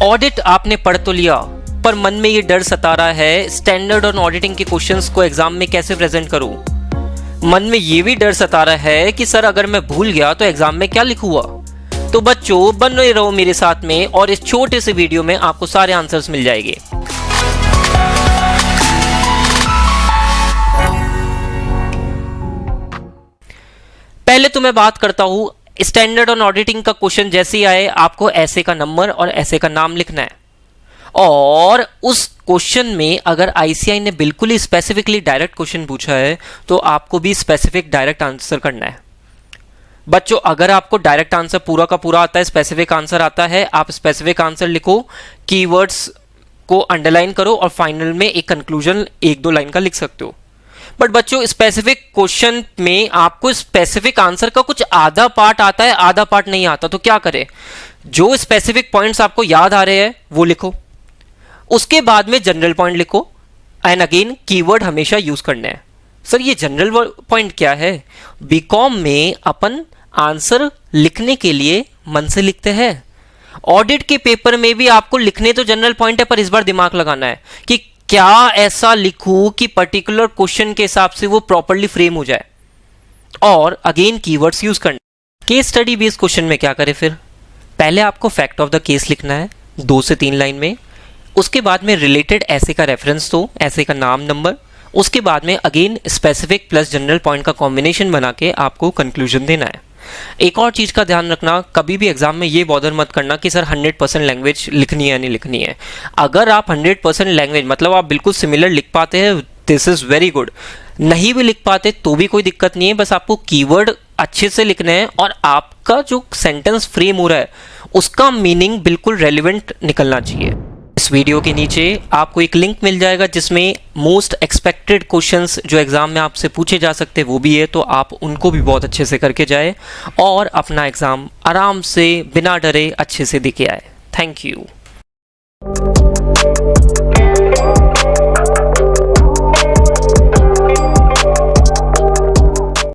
Audit आपने पढ़ तो लिया, पर मन में ये डर सता रहा है स्टैंडर्ड और ऑडिटिंग के क्वेश्चंस को एग्जाम में कैसे प्रेजेंट करूं। मन में ये भी डर सता रहा है कि सर अगर मैं भूल गया तो एग्जाम में क्या लिखूंगा। तो बच्चों बने रहो मेरे साथ में और इस छोटे से वीडियो में आपको सारे आंसर्स मिल जाएंगे। पहले तो मैं बात करता हूं स्टैंडर्ड और ऑडिटिंग का क्वेश्चन जैसे ही आए आपको ऐसे का नंबर और ऐसे का नाम लिखना है, और उस क्वेश्चन में अगर आईसीएआई ने बिल्कुल ही स्पेसिफिकली डायरेक्ट क्वेश्चन पूछा है तो आपको भी स्पेसिफिक डायरेक्ट आंसर करना है। बच्चों अगर आपको डायरेक्ट आंसर पूरा का पूरा आता है, स्पेसिफिक आंसर आता है, आप स्पेसिफिक आंसर लिखो, कीवर्ड्स को अंडरलाइन करो और फाइनल में एक कंक्लूजन 1-2 लाइन का लिख सकते हो। बट बच्चों स्पेसिफिक क्वेश्चन में आपको स्पेसिफिक आंसर का कुछ आधा पार्ट आता है, आधा पार्ट नहीं आता, तो क्या करें, जो स्पेसिफिक पॉइंट्स आपको याद आ रहे हैं वो लिखो, उसके बाद में जनरल पॉइंट लिखो, एंड अगेन कीवर्ड हमेशा यूज करना है। सर ये जनरल पॉइंट क्या है? बीकॉम में अपन आंसर लिखने के लिए मन से लिखते हैं, ऑडिट के पेपर में भी आपको लिखने तो जनरल पॉइंट है, पर इस बार दिमाग लगाना है कि क्या ऐसा लिखूं कि पर्टिकुलर क्वेश्चन के हिसाब से वो प्रॉपर्ली फ्रेम हो जाए, और अगेन कीवर्ड्स यूज करना। केस स्टडी बेस्ड क्वेश्चन में क्या करें फिर? पहले आपको फैक्ट ऑफ द केस लिखना है 2 से 3 लाइन में, उसके बाद में रिलेटेड ऐसे का रेफरेंस दो, ऐसे का नाम नंबर, उसके बाद में again specific plus general point का कॉम्बिनेशन बना के आपको कंक्लूजन देना है। एक और चीज़ का ध्यान रखना, कभी भी एग्जाम में ये बॉदर मत करना कि सर 100% लैंग्वेज लिखनी है या नहीं लिखनी है। अगर आप 100% लैंग्वेज मतलब आप बिल्कुल सिमिलर लिख पाते हैं, दिस इज़ वेरी गुड। नहीं भी लिख पाते तो भी कोई दिक्कत नहीं है, बस आपको कीवर्ड अच्छे से लिखने हैं और आपका जो सेंटेंस फ्रेम हो रहा है उसका मीनिंग बिल्कुल रेलिवेंट निकलना चाहिए। इस वीडियो के नीचे आपको एक लिंक मिल जाएगा जिसमें मोस्ट एक्सपेक्टेड क्वेश्चंस जो एग्जाम में आपसे पूछे जा सकते हैं वो भी है, तो आप उनको भी बहुत अच्छे से करके जाए और अपना एग्जाम आराम से बिना डरे अच्छे से दे के आए। Thank you.